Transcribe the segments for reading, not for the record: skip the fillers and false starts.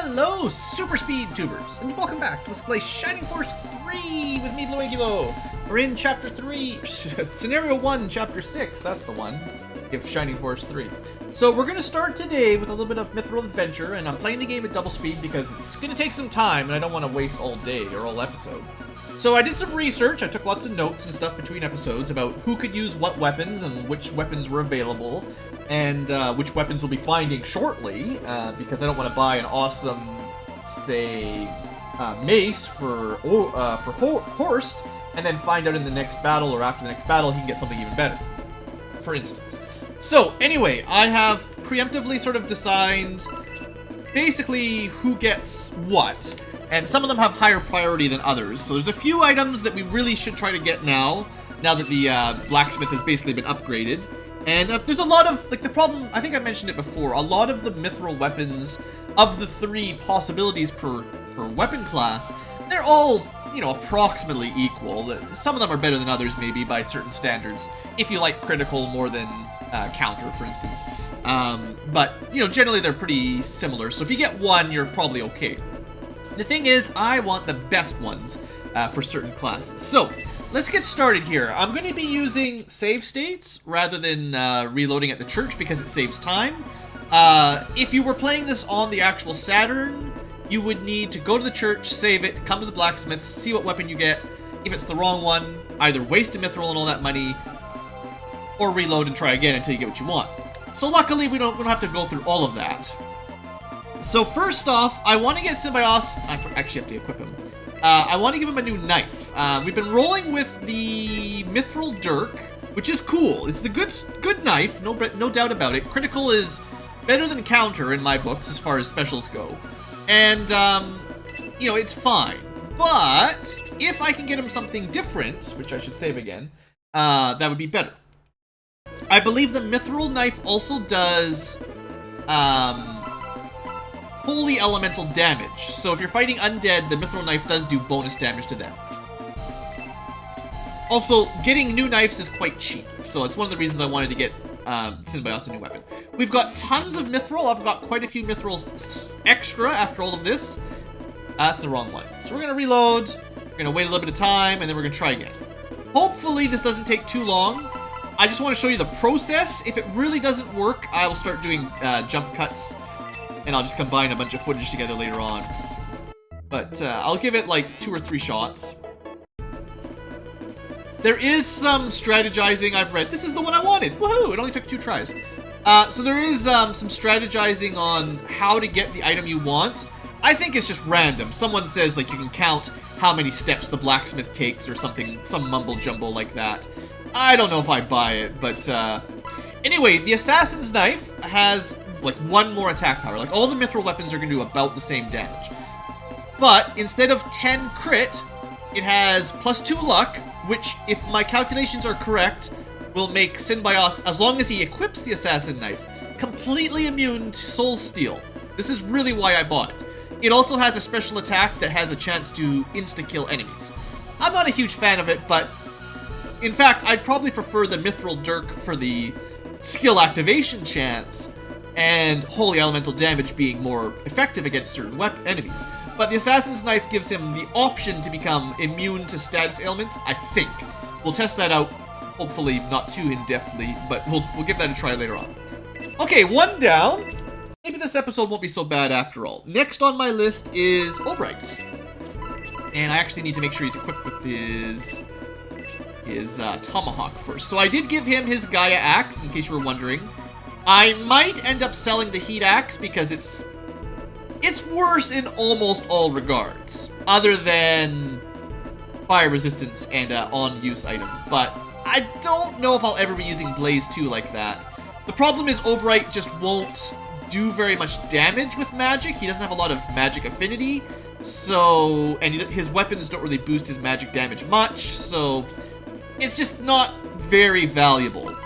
Hello, Super Speed Tubers, and welcome back to Let's Play Shining Force 3 with me, BlueAnkylo. We're in Chapter 3, Scenario 1, Chapter 6, that's the one, of Shining Force 3. So we're going to start today with a little bit of Mithril Adventure, and I'm playing the game at double speed because it's going to take some time, and I don't want to waste all day or all episode. So I did some research, I took lots of notes and stuff between episodes about who could use what weapons and which weapons were available, and which weapons we'll be finding shortly, because I don't want to buy an awesome, say, mace for Horst, and then find out in the next battle or after the next battle he can get something even better, for instance. So anyway, I have preemptively sort of designed basically who gets what. And some of them have higher priority than others. So there's a few items that we really should try to get now that the blacksmith has basically been upgraded. And there's a lot of, like, the problem, I think I mentioned it before, a lot of the mithril weapons of the 3 possibilities per weapon class, they're all, you know, approximately equal. Some of them are better than others, maybe, by certain standards, if you like critical more than counter, for instance. But, you know, generally they're pretty similar. So if you get one, you're probably okay. The thing is, I want the best ones for certain classes. So, let's get started here. I'm going to be using save states rather than reloading at the church because it saves time. If you were playing this on the actual Saturn, you would need to go to the church, save it, come to the blacksmith, see what weapon you get. If it's the wrong one, either waste a mithril and all that money, or reload and try again until you get what you want. So luckily, we don't have to go through all of that. So first off, I want to get Symbiosis. I actually have to equip him. I want to give him a new knife. We've been rolling with the Mithril Dirk, which is cool. It's a good knife, no doubt about it. Critical is better than counter in my books as far as specials go. And, you know, it's fine. But if I can get him something different, which I should save again, that would be better. I believe the Mithril knife also does, holy elemental damage. So if you're fighting undead, the Mithril knife does do bonus damage to them. Also, getting new knives is quite cheap, so it's one of the reasons I wanted to get Symbiosis a new weapon. We've got tons of Mithril. I've got quite a few Mithrils extra after all of this. That's the wrong one. So we're going to reload, we're going to wait a little bit of time, and then we're going to try again. Hopefully this doesn't take too long. I just want to show you the process. If it really doesn't work, I will start doing jump cuts, and I'll just combine a bunch of footage together later on. But I'll give it like 2 or 3 shots. There is some strategizing I've read. This is the one I wanted. Woohoo! It only took 2 tries. So there is some strategizing on how to get the item you want. I think it's just random. Someone says like you can count how many steps the blacksmith takes or something, some mumble jumble like that. I don't know if I buy it, but anyway, the assassin's knife has like 1 more attack power. Like all the mithril weapons are going to do about the same damage. But instead of 10 crit, it has +2 luck, which, if my calculations are correct, will make Symbiosis, as long as he equips the assassin knife, completely immune to soul steal. This is really why I bought it. It also has a special attack that has a chance to insta-kill enemies. I'm not a huge fan of it, but in fact, I'd probably prefer the Mithril Dirk for the skill activation chance, and holy elemental damage being more effective against certain enemies. But the assassin's knife gives him the option to become immune to status ailments, I think. We'll test that out, hopefully not too in-depthly, but we'll give that a try later on. Okay, 1 down. Maybe this episode won't be so bad after all. Next on my list is Obright. And I actually need to make sure he's equipped with his tomahawk first. So I did give him his Gaia axe, in case you were wondering. I might end up selling the heat axe because it's worse in almost all regards, other than fire resistance and on-use item. But I don't know if I'll ever be using Blaze 2 like that. The problem is Obright just won't do very much damage with magic. He doesn't have a lot of magic affinity, so, and his weapons don't really boost his magic damage much, so it's just not very valuable.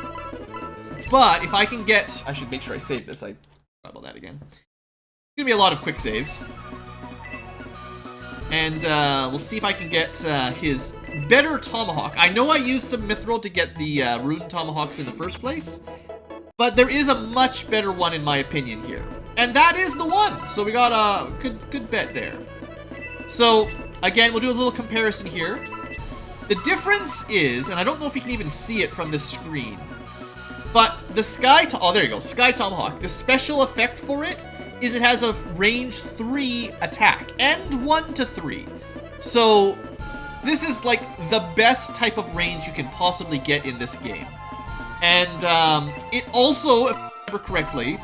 But if I can get, I should make sure I save this. I forgot about that again. It's gonna be a lot of quick saves. And we'll see if I can get his better tomahawk. I know I used some mithril to get the rune tomahawks in the first place, but there is a much better one in my opinion here. And that is the one. So we got a good bet there. So, again, we'll do a little comparison here. The difference is, and I don't know if you can even see it from this screen, but the oh, there you go, Sky Tomahawk. The special effect for it is it has a range 3 attack, and 1 to 3. So, this is like the best type of range you can possibly get in this game. And it also, if I remember correctly,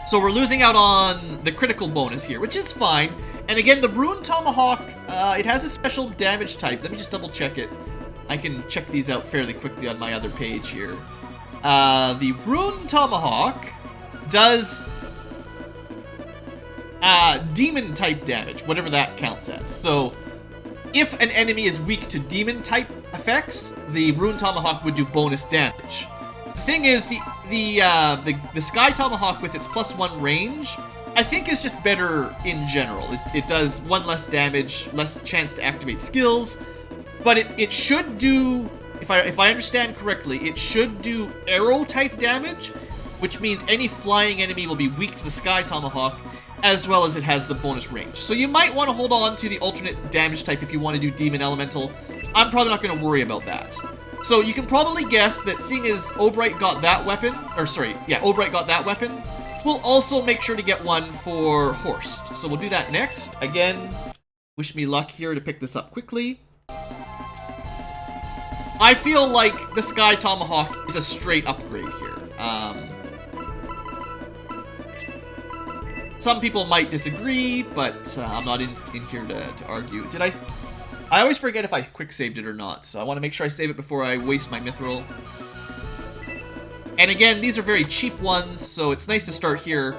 so we're losing out on the critical bonus here, which is fine. And again, the Rune Tomahawk, it has a special damage type. Let me just double check it. I can check these out fairly quickly on my other page here. The Rune Tomahawk does demon type damage, whatever that counts as. So if an enemy is weak to demon type effects, the Rune Tomahawk would do bonus damage. The thing is, the Sky Tomahawk with its +1 range, I think is just better in general. It does 1 less damage, less chance to activate skills, but it should do, if I understand correctly, it should do arrow type damage, which means any flying enemy will be weak to the Sky Tomahawk, as well as it has the bonus range. So you might want to hold on to the alternate damage type if you want to do Demon Elemental. I'm probably not going to worry about that. So you can probably guess that seeing as Obright got that weapon, Obright got that weapon, we'll also make sure to get one for Horst. So we'll do that next. Again, wish me luck here to pick this up quickly. I feel like the Sky Tomahawk is a straight upgrade here. Some people might disagree, but I'm not in here to argue. I always forget if I quick saved it or not, so I want to make sure I save it before I waste my Mithril. And again, these are very cheap ones, so it's nice to start here.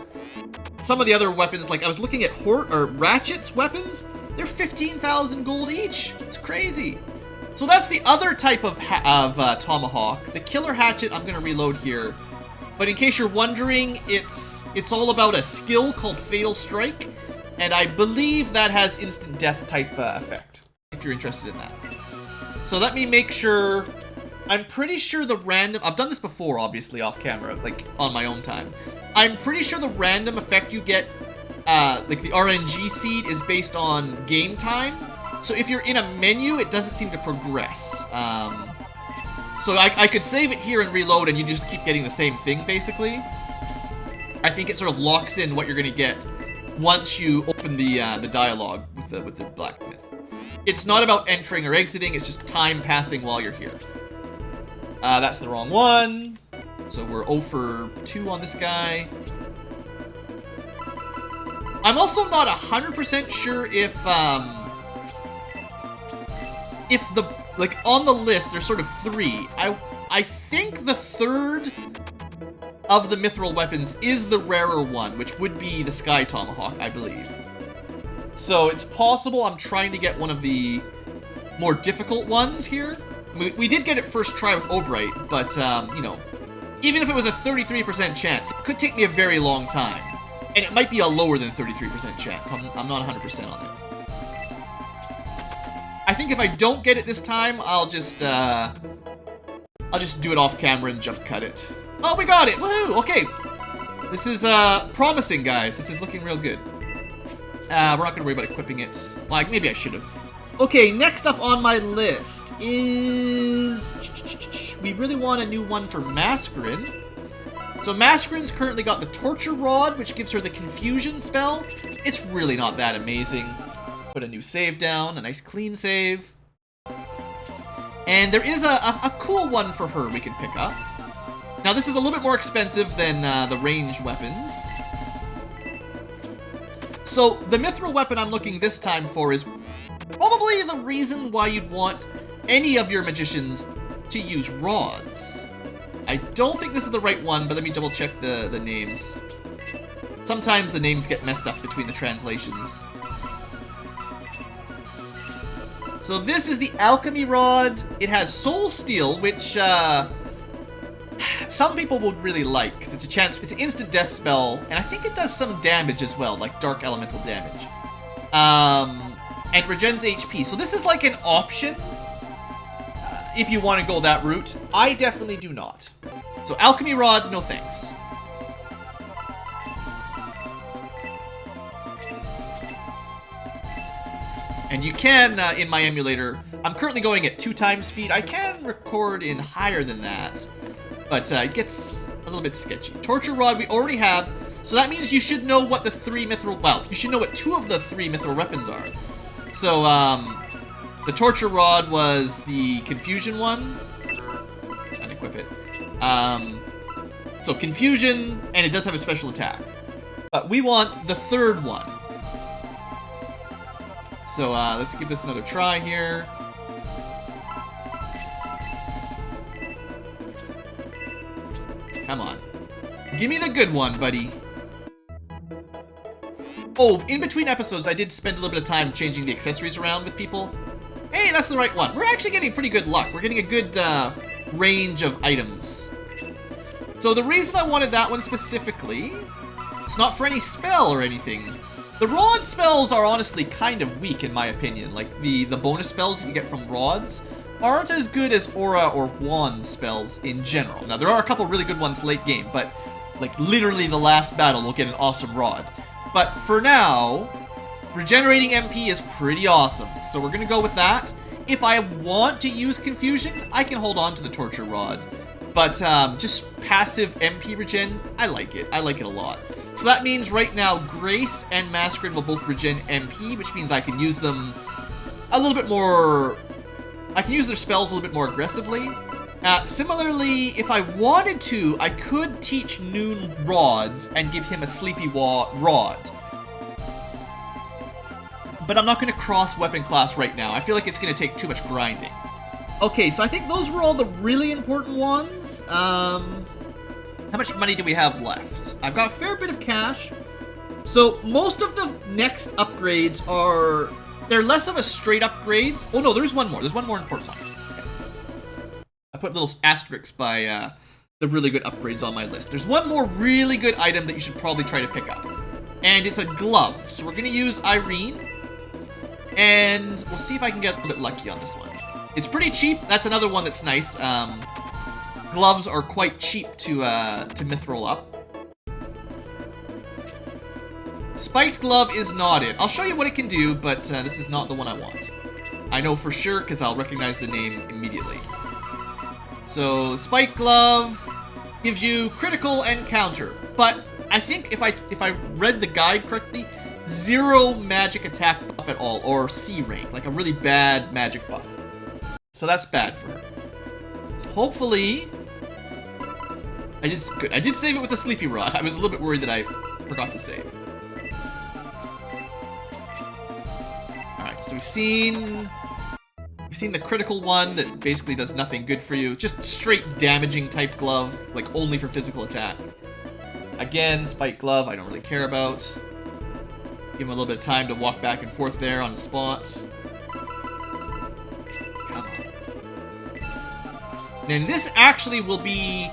Some of the other weapons, like I was looking at Ratchet's weapons, they're 15,000 gold each. It's crazy. So that's the other type of Tomahawk. The Killer Hatchet, I'm going to reload here. But in case you're wondering, it's all about a skill called Fatal Strike, and I believe that has instant death type effect, if you're interested in that. So let me make sure. I'm pretty sure the random, I've done this before, obviously, off camera, like, on my own time. I'm pretty sure the random effect you get, like the RNG seed, is based on game time. So if you're in a menu, it doesn't seem to progress. So I could save it here and reload, and you just keep getting the same thing, basically. I think it sort of locks in what you're going to get once you open the dialogue with the blacksmith. It's not about entering or exiting, it's just time passing while you're here. That's the wrong one. So we're 0 for 2 on this guy. I'm also not 100% sure if the, like, on the list, there's sort of 3. I think the third of the Mithril weapons is the rarer one, which would be the Sky Tomahawk, I believe. So it's possible I'm trying to get one of the more difficult ones here. We did get it first try with Obright, but, you know, even if it was a 33% chance, it could take me a very long time. And it might be a lower than 33% chance. I'm not 100% on it. I think if I don't get it this time, I'll just do it off camera and jump cut it. Oh, we got it! Woohoo! Okay. This is, promising, guys. This is looking real good. We're not gonna worry about equipping it. Like, maybe I should have. Okay, next up on my list is... we really want a new one for Mascarin. So Mascarin's currently got the Torture Rod, which gives her the Confusion spell. It's really not that amazing. Put a new save down, a nice clean save. And there is a cool one for her we can pick up. Now this is a little bit more expensive than the ranged weapons. So the Mithril weapon I'm looking this time for is probably the reason why you'd want any of your magicians to use rods. I don't think this is the right one, but let me double check the names. Sometimes the names get messed up between the translations. So this is the Alchemy Rod. It has Soul Steel, which some people would really like, because it's an instant death spell, and I think it does some damage as well, like dark elemental damage. And regens HP. So this is like an option if you want to go that route. I definitely do not. So Alchemy Rod, no thanks. And you can, in my emulator, I'm currently going at 2 times speed. I can record in higher than that, but it gets a little bit sketchy. Torture Rod we already have, so that means you should know what the 3 Mithril, well, you should know what 2 of the 3 Mithril weapons are. So, the Torture Rod was the Confusion one. Unequip it. So Confusion, and it does have a special attack. But we want the 3rd one. So let's give this another try here. Come on. Give me the good one, buddy. Oh, in between episodes, I did spend a little bit of time changing the accessories around with people. Hey, that's the right one. We're actually getting pretty good luck. We're getting a good range of items. So the reason I wanted that one specifically, it's not for any spell or anything. The rod spells are honestly kind of weak in my opinion. Like the bonus spells that you get from rods aren't as good as aura or wand spells in general. Now there are a couple really good ones late game, but like literally the last battle will get an awesome rod. But for now, regenerating MP is pretty awesome. So we're gonna go with that. If I want to use Confusion, I can hold on to the Torture Rod. But just passive MP regen, I like it. I like it a lot. So that means right now, Grace and Masquerade will both regen MP, which means I can use them a little bit more... I can use their spells a little bit more aggressively. Similarly, if I wanted to, I could teach Noon rods and give him a Sleepy Rod. But I'm not going to cross weapon class right now. I feel like it's going to take too much grinding. Okay, so I think those were all the really important ones. How much money do we have left? I've got a fair bit of cash. So most of the next upgrades are... They're less of a straight upgrade. Oh no, there's one more. There's one more important one. Okay. I put little asterisks by the really good upgrades on my list. There's one more really good item that you should probably try to pick up. And it's a glove. So we're going to use Irene. And we'll see if I can get a little bit lucky on this one. It's pretty cheap. That's another one that's nice. Gloves are quite cheap to mithril up. Spiked glove is not it. I'll show you what it can do, but this is not the one I want. I know for sure because I'll recognize the name immediately. So spiked glove gives you critical and counter, but I think if I read the guide correctly, 0 magic attack buff at all, or C rank, like a really bad magic buff. So that's bad for her. So hopefully, I did save it with a Sleepy Rod. I was a little bit worried that I forgot to save. Alright, so we've seen the critical one that basically does nothing good for you. Just straight damaging type glove, like only for physical attack. Again, spike glove, I don't really care about. Give him a little bit of time to walk back and forth there on the spot. Come on. And this actually will be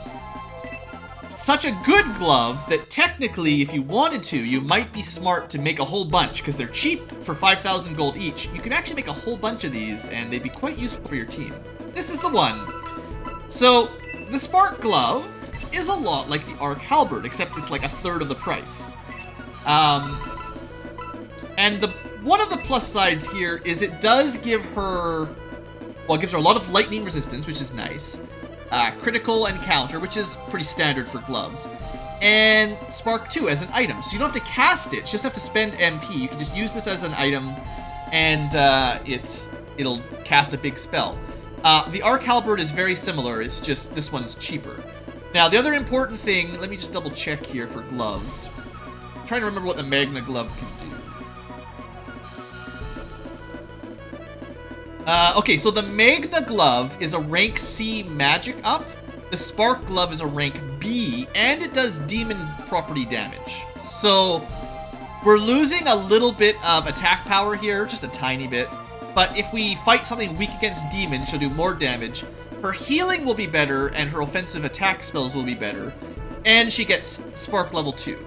such a good glove that technically, if you wanted to, you might be smart to make a whole bunch, because they're cheap for 5,000 gold each. You can actually make a whole bunch of these, and they'd be quite useful for your team. This is the one. So, the Spark Glove is a lot like the Arc Halberd, except it's like 1/3 of the price. And one of the plus sides here is it does give her, well, it gives her a lot of lightning resistance, which is nice. Critical and counter, which is pretty standard for gloves. And Spark 2 as an item. So you don't have to cast it, you just have to spend MP. You can just use this as an item, and it'll cast a big spell. The Arc Halberd is very similar, it's just this one's cheaper. Now, the other important thing, let me just double check here for gloves. I'm trying to remember what the Magna Glove can do. Okay, so the Magna Glove is a rank C magic up. The Spark Glove is a rank B, and it does demon property damage. So, we're losing a little bit of attack power here, just a tiny bit. But if we fight something weak against demons, she'll do more damage. Her healing will be better, and her offensive attack spells will be better. And she gets Spark level 2.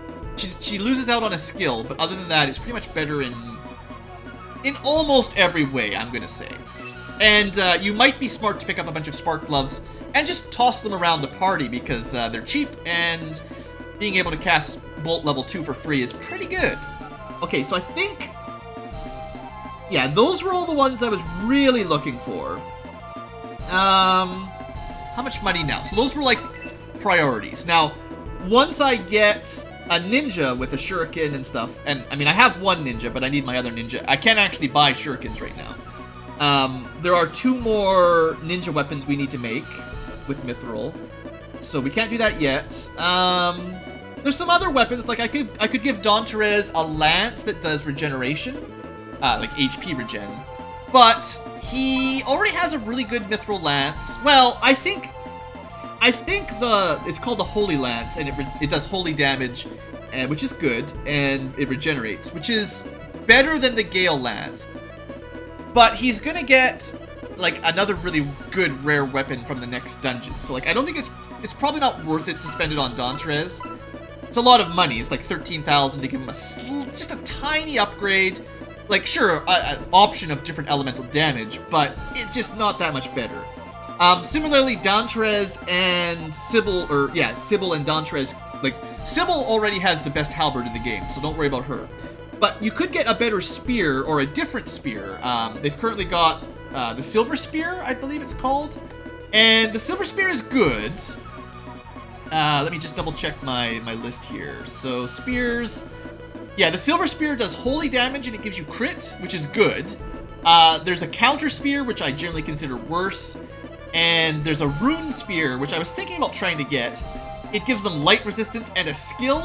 She loses out on a skill, but other than that, it's pretty much better in almost every way, I'm gonna say. And you might be smart to pick up a bunch of Spark Gloves and just toss them around the party because they're cheap, and being able to cast Bolt level 2 for free is pretty good. Okay, so I think Yeah, those were all the ones I was really looking for. How much money now? So those were like priorities. Now, once I get a ninja with a shuriken and stuff, and I mean, I have one ninja, but I need my other ninja. I can't actually buy shurikens right now. There are 2 more ninja weapons we need to make with Mithril, so we can't do that yet. There's some other weapons, like I could give Don Therese a lance that does regeneration, like HP regen, but he already has a really good Mithril lance. Well, I think it's called the Holy Lance, and it does holy damage, which is good, and it regenerates, which is better than the Gale Lance. But he's gonna get like another really good rare weapon from the next dungeon. So like I don't think it's probably not worth it to spend it on Don Therese. It's a lot of money. It's like 13,000 to give him just a tiny upgrade. Like sure, an option of different elemental damage, but it's just not that much better. Similarly, Don Therese and Sybil, Sybil and Don Therese, like, Sybil already has the best halberd in the game, so don't worry about her. But you could get a better spear, or a different spear. They've currently got the Silver Spear, I believe it's called. And the Silver Spear is good. Let me just double check my list here. So, spears. Yeah, the Silver Spear does holy damage and it gives you crit, which is good. There's a Counter Spear, which I generally consider worse. And there's a Rune Spear, which I was thinking about trying to get. It gives them light resistance and a skill,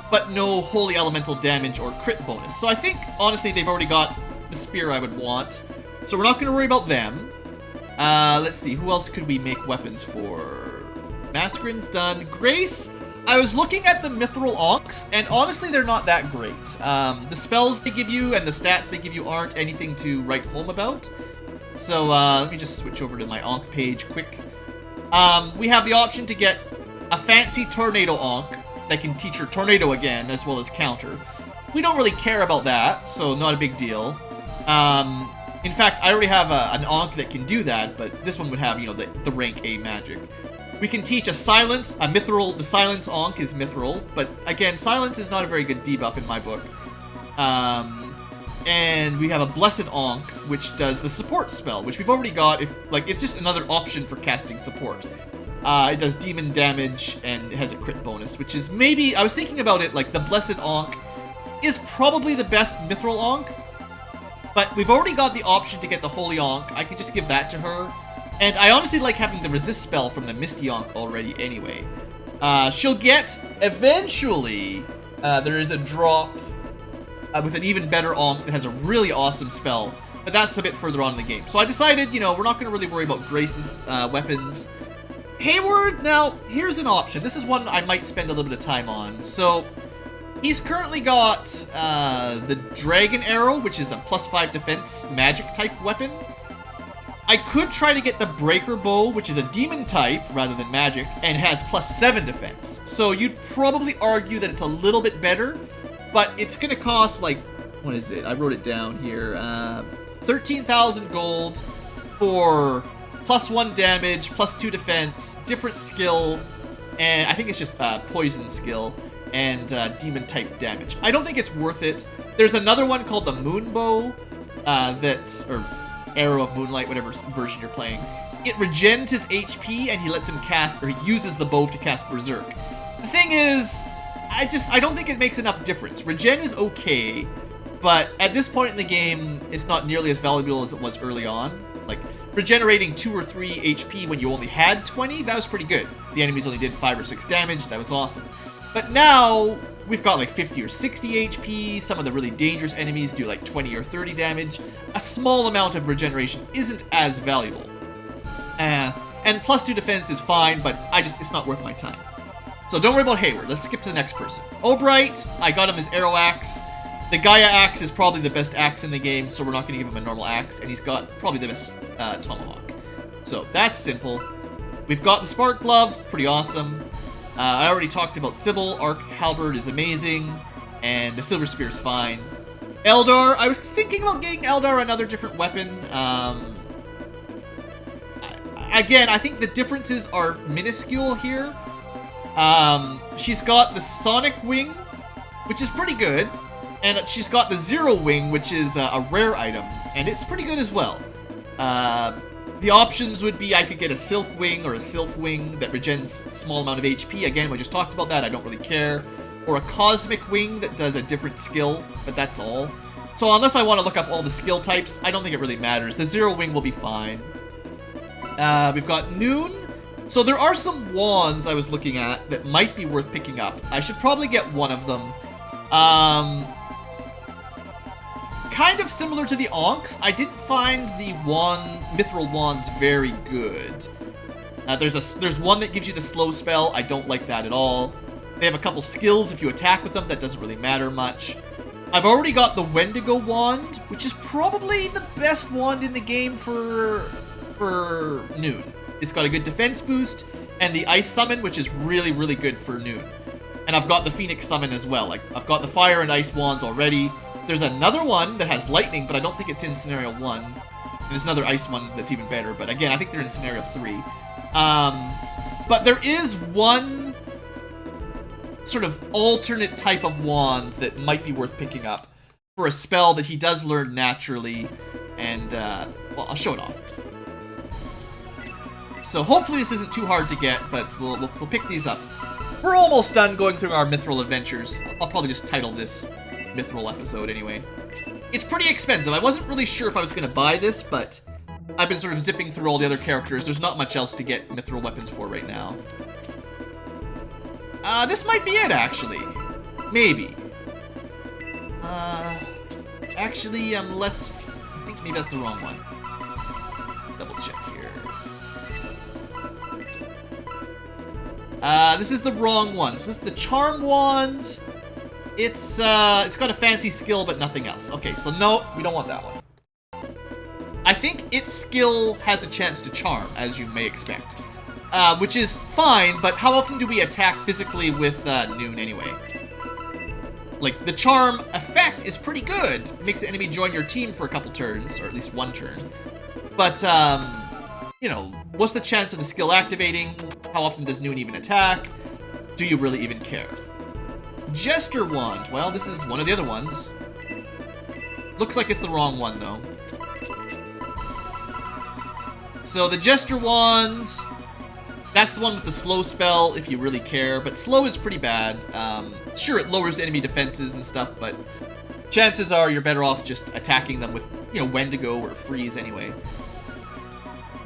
but no holy elemental damage or crit bonus. So I think, honestly, they've already got the spear I would want. So we're not going to worry about them. Let's see, who else could we make weapons for? Mascarin's done. Grace, I was looking at the Mithril Onks, and honestly, they're not that great. The spells they give you and the stats they give you aren't anything to write home about. So let me just switch over to my Onk page quick. We have the option to get a fancy Tornado Onk that can teach her Tornado again, as well as counter. We don't really care about that, so not a big deal. In fact, I already have an Onk that can do that, but this one would have, you know, the rank A magic. We can teach a Silence, a Mithril. The Silence Onk is Mithril, but again, Silence is not a very good debuff in my book. And we have a Blessed Onk, which does the support spell, which we've already got. It's just another option for casting support. It does demon damage, and it has a crit bonus, which is maybe, I was thinking about it, like the Blessed Onk is probably the best Mithril Onk, but we've already got the option to get the Holy Onk. I can just give that to her. And I honestly like having the resist spell from the Misty Onk already anyway. She'll get, eventually, there is a drop with an even better Onk that has a really awesome spell, but that's a bit further on in the game. So I decided, you know, we're not going to really worry about Grace's weapons. Hayward, now, here's an option. This is one I might spend a little bit of time on. So, he's currently got the Dragon Arrow, which is a +5 defense magic type weapon. I could try to get the Breaker Bow, which is a demon type rather than magic, and has +7 defense. So you'd probably argue that it's a little bit better, but it's going to cost, like, what is it? I wrote it down here. 13,000 gold for +1 damage, +2 defense, different skill, and I think it's just poison skill, and demon type damage. I don't think it's worth it. There's another one called the Moon Bow, or Arrow of Moonlight, whatever version you're playing. It regens his HP, and he lets him cast, or he uses the bow to cast Berserk. The thing is, I don't think it makes enough difference. Regen is okay, but at this point in the game, it's not nearly as valuable as it was early on. Like, regenerating 2 or 3 HP when you only had 20, that was pretty good. The enemies only did 5 or 6 damage, that was awesome. But now, we've got like 50 or 60 HP, some of the really dangerous enemies do like 20 or 30 damage. A small amount of regeneration isn't as valuable. And +2 defense is fine, but it's not worth my time. So don't worry about Hayward, let's skip to the next person. Obright, I got him his Arrow Axe. The Gaia Axe is probably the best axe in the game, so we're not going to give him a normal axe, and he's got probably the best tomahawk. So that's simple. We've got the Spark Glove, pretty awesome. I already talked about Sybil. Arc Halberd is amazing, and the Silver Spear is fine. Eldar, I was thinking about getting Eldar another different weapon. Again, I think the differences are minuscule here. She's got the Sonic Wing, which is pretty good. And she's got the Zero Wing, which is a rare item, and it's pretty good as well. The options would be I could get a Silk Wing or a Sylph Wing that regens a small amount of HP. Again, we just talked about that, I don't really care. Or a Cosmic Wing that does a different skill, but that's all. So unless I want to look up all the skill types, I don't think it really matters. The Zero Wing will be fine. We've got Noon. So there are some wands I was looking at that might be worth picking up. I should probably get one of them. Kind of similar to the Onks, I didn't find the Mithril wands very good. There's one that gives you the slow spell. I don't like that at all. They have a couple skills if you attack with them. That doesn't really matter much. I've already got the Wendigo wand, which is probably the best wand in the game for Noon. It's got a good defense boost, and the Ice Summon, which is really, really good for Noon. And I've got the Phoenix Summon as well. Like, I've got the Fire and Ice wands already. There's another one that has Lightning, but I don't think it's in Scenario 1. And there's another Ice one that's even better, but again, I think they're in Scenario 3. But there is one sort of alternate type of wand that might be worth picking up for a spell that he does learn naturally, and, well, I'll show it off. So hopefully this isn't too hard to get, but we'll pick these up. We're almost done going through our Mithril adventures. I'll probably just title this Mithril episode anyway. It's pretty expensive. I wasn't really sure if I was going to buy this, but I've been sort of zipping through all the other characters. There's not much else to get Mithril weapons for right now. This might be it, actually. Maybe. Actually, I think maybe that's the wrong one. Double check here. This is the wrong one. So this is the Charm Wand. It's got a fancy skill, but nothing else. Okay, so no, we don't want that one. I think its skill has a chance to charm, as you may expect. Which is fine, but how often do we attack physically with Noon anyway? Like, the charm effect is pretty good. It makes the enemy join your team for a couple turns, or at least one turn. But, you know, what's the chance of the skill activating? How often does Noon even attack? Do you really even care? Jester Wand. Well, this is one of the other ones. Looks like it's the wrong one, though. So the Jester Wand, that's the one with the slow spell, if you really care. But slow is pretty bad. Sure, it lowers enemy defenses and stuff, but chances are you're better off just attacking them with, you know, Wendigo or Freeze anyway.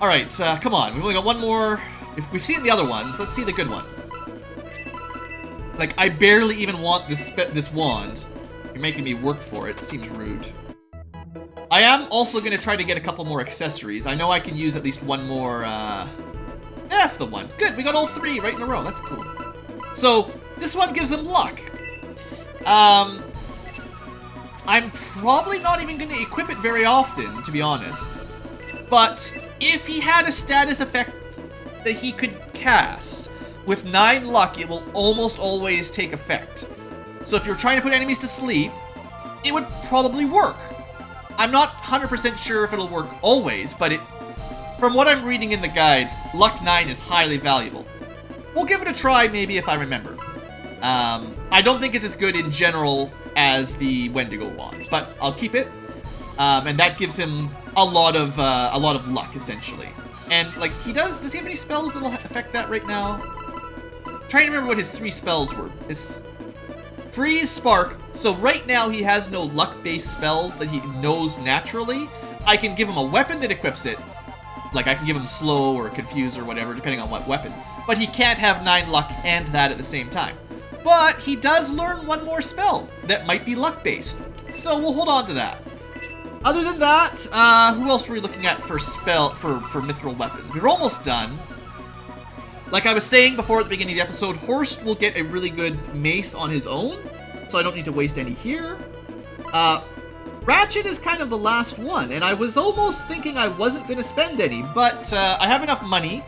Alright, come on. We've only got one more. If we've seen the other ones, let's see the good one. Like, I barely even want this wand. You're making me work for it. Seems rude. I am also going to try to get a couple more accessories. I know I can use at least one more, that's the one. Good, we got all three right in a row. That's cool. So, this one gives him luck. I'm probably not even going to equip it very often, to be honest. But, if he had a status effect that he could cast, with 9 luck, it will almost always take effect. So if you're trying to put enemies to sleep, it would probably work. I'm not 100% sure if it'll work always, but from what I'm reading in the guides, luck 9 is highly valuable. We'll give it a try, maybe, if I remember. I don't think it's as good in general as the Wendigo wand, but I'll keep it. And that gives him a lot of luck, essentially. And, like, does he have any spells that'll affect that right now? I'm trying to remember what his 3 spells were. His Freeze, Spark. So right now he has no luck-based spells that he knows naturally. I can give him a weapon that equips it. Like, I can give him Slow or Confuse or whatever, depending on what weapon. But he can't have 9 luck and that at the same time. But he does learn one more spell that might be luck-based. So we'll hold on to that. Other than that, who else were we looking at for Mithril weapons? We were almost done. Like I was saying before at the beginning of the episode, Horst will get a really good mace on his own, so I don't need to waste any here. Ratchet is kind of the last one, and I was almost thinking I wasn't going to spend any, but I have enough money,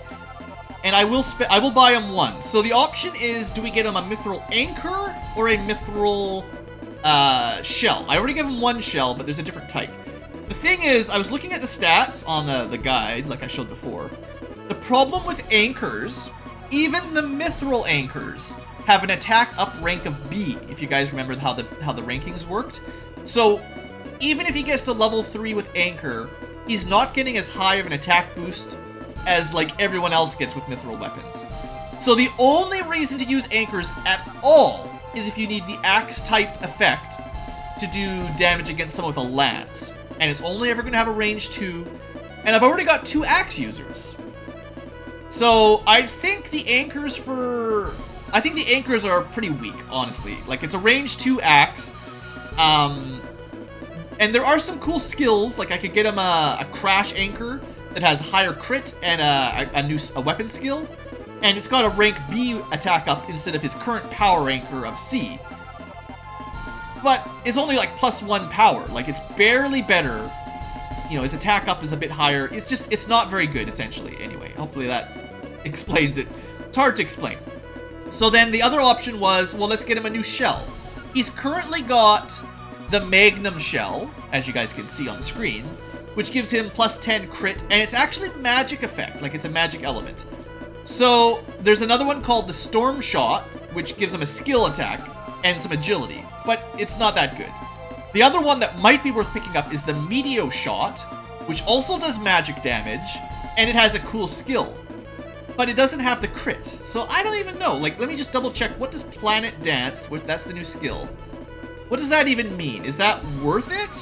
and I will buy him one. So the option is, do we get him a Mithril Anchor or a Mithril shell? I already gave him one shell, but there's a different type. The thing is, I was looking at the stats on the guide, like I showed before. The problem with anchors, even the Mithril anchors, have an attack up rank of B, if you guys remember how the rankings worked. So even if he gets to level 3 with Anchor, he's not getting as high of an attack boost as like everyone else gets with Mithril weapons. So the only reason to use Anchors at all is if you need the axe type effect to do damage against someone with a lance. And it's only ever going to have a range 2. And I've already got 2 axe users. So I think the anchors are pretty weak, honestly. Like, it's a range 2 axe. And there are some cool skills. Like, I could get him a crash anchor that has higher crit and a weapon skill. And it's got a rank B attack up instead of his current power anchor of C. But it's only like +1 power. Like, it's barely better. You know, his attack up is a bit higher. It's not very good, essentially. Anyway, hopefully that explains it. It's hard to explain. So then the other option was, well, let's get him a new shell. He's currently got the Magnum shell, as you guys can see on the screen, which gives him +10 crit, and it's actually magic effect, like it's a magic element. So there's another one called the Storm Shot, which gives him a skill attack and some agility, but it's not that good. The other one that might be worth picking up is the Meteor Shot, which also does magic damage, and it has a cool skill. But it doesn't have the crit, so I don't even know. Like, let me just double check. What does Planet Dance, that's the new skill, what does that even mean? Is that worth it?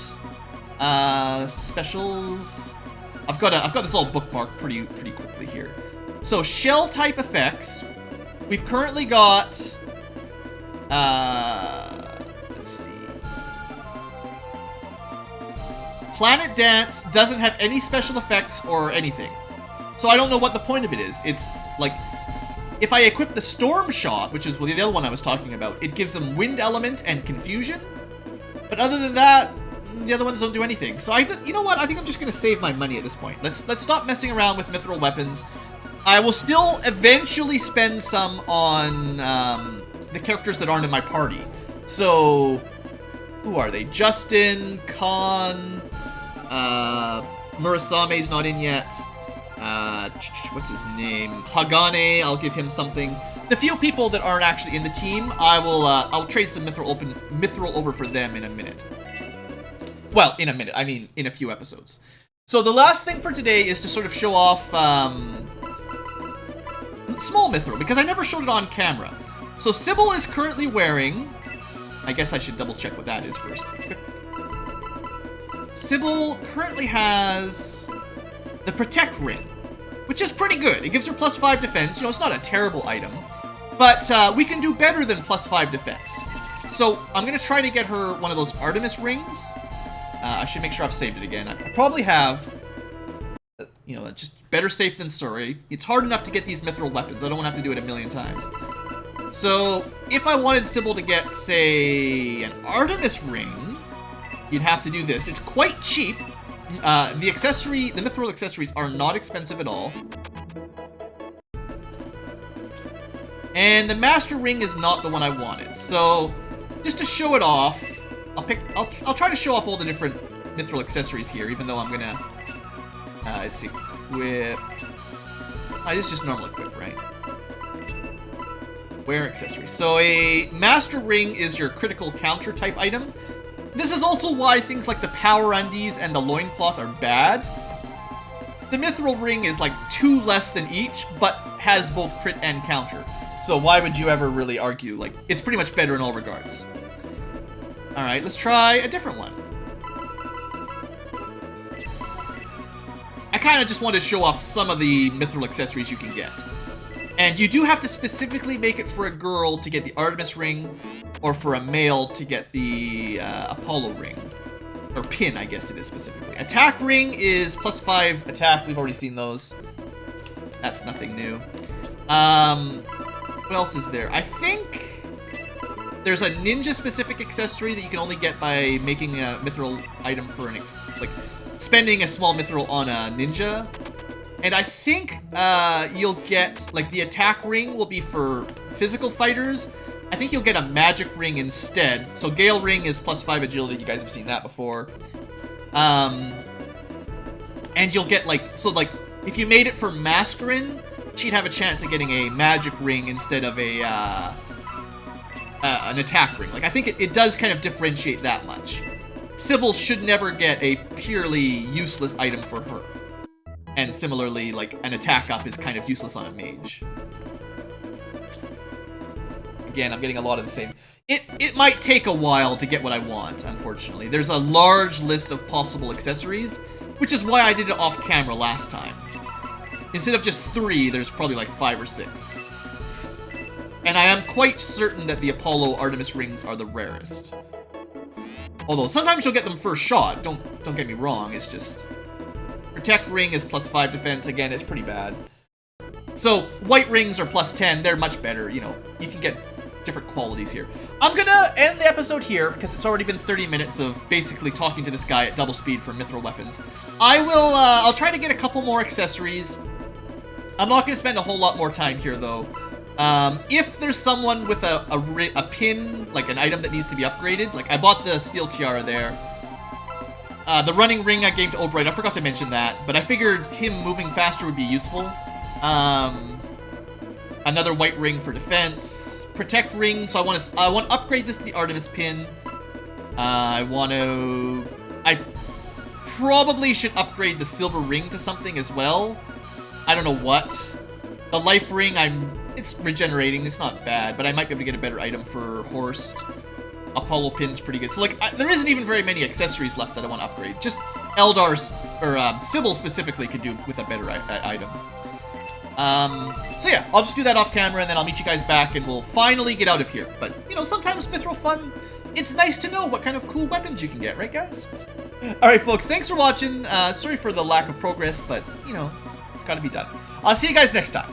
Specials. I've got this all bookmarked pretty quickly here. So shell type effects. We've currently got. Let's see. Planet Dance doesn't have any special effects or anything. So I don't know what the point of it is. It's like, if I equip the Storm Shot, which is the other one I was talking about, it gives them Wind Element and Confusion. But other than that, the other ones don't do anything. So you know what? I think I'm just going to save my money at this point. Let's stop messing around with Mithril weapons. I will still eventually spend some on the characters that aren't in my party. So, who are they? Justin, Khan, Murasame's not in yet. What's his name? Hagane, I'll give him something. The few people that aren't actually in the team, I'll trade some Mithril over for them in a minute. Well, in a minute, I mean in a few episodes. So the last thing for today is to sort of show off small Mithril, because I never showed it on camera. So Sybil is currently wearing, I guess I should double check what that is first. Sybil currently has the Protect Ring, which is pretty good. It gives her +5 defense. You know, it's not a terrible item, but we can do better than +5 defense. So I'm going to try to get her one of those Artemis rings. I should make sure I've saved it again. I probably have, you know, just better safe than sorry. It's hard enough to get these Mithril weapons. I don't want to have to do it a million times. So if I wanted Sybil to get, say, an Artemis ring, you'd have to do this. It's quite cheap. The Mithril accessories are not expensive at all. And the Master Ring is not the one I wanted. So, just to show it off, I'll try to show off all the different Mithril accessories here, even though I'm gonna, let's equip, this is just normal equip, right? Wear accessories. So a Master Ring is your critical counter type item. This is also why things like the Power Undies and the Loincloth are bad. The Mithril Ring is like 2 less than each, but has both crit and counter. So why would you ever really argue? Like, it's pretty much better in all regards. Alright, let's try a different one. I kind of just wanted to show off some of the Mithril accessories you can get. And you do have to specifically make it for a girl to get the Artemis ring, or for a male to get the Apollo ring. Or pin, I guess it is specifically. Attack ring is +5 attack. We've already seen those. That's nothing new. What else is there? I think there's a ninja-specific accessory that you can only get by making a Mithril item for like spending a small Mithril on a ninja. And I think you'll get, like, the attack ring will be for physical fighters. I think you'll get a magic ring instead. So Gale ring is +5 agility. You guys have seen that before. And you'll get, like, so, like, if you made it for Mascarin, she'd have a chance of getting a magic ring instead of a an attack ring. Like, I think it does kind of differentiate that much. Sybil should never get a purely useless item for her. And similarly, like, an attack up is kind of useless on a mage. Again, I'm getting a lot of the same. It might take a while to get what I want, unfortunately. There's a large list of possible accessories, which is why I did it off camera last time. Instead of just 3, there's probably like 5 or 6. And I am quite certain that the Apollo Artemis rings are the rarest. Although sometimes you'll get them first shot. Don't get me wrong. It's just Protect ring is +5 defense. Again, it's pretty bad. So white rings are +10. They're much better. You know, you can get different qualities here. I'm gonna end the episode here because it's already been 30 minutes of basically talking to this guy at double speed for mithril weapons. I'll try to get a couple more accessories. I'm not gonna spend a whole lot more time here though. If there's someone with a pin, like an item that needs to be upgraded, like I bought the steel tiara there. The running ring I gave to Obright, I forgot to mention that, but I figured him moving faster would be useful. Another white ring for defense. Protect ring, so I want to upgrade this to the Artemis pin. I probably should upgrade the silver ring to something as well. I don't know what. The life ring, it's regenerating, it's not bad, but I might be able to get a better item for Horst. Apollo pin's pretty good. So like, there isn't even very many accessories left that I want to upgrade. Just Eldar's, or Sybil specifically could do with a better item. So yeah, I'll just do that off camera and then I'll meet you guys back and we'll finally get out of here. But, you know, sometimes mithril fun, it's nice to know what kind of cool weapons you can get, right guys? Alright folks, thanks for watching. Sorry for the lack of progress, but, you know, it's gotta be done. I'll see you guys next time.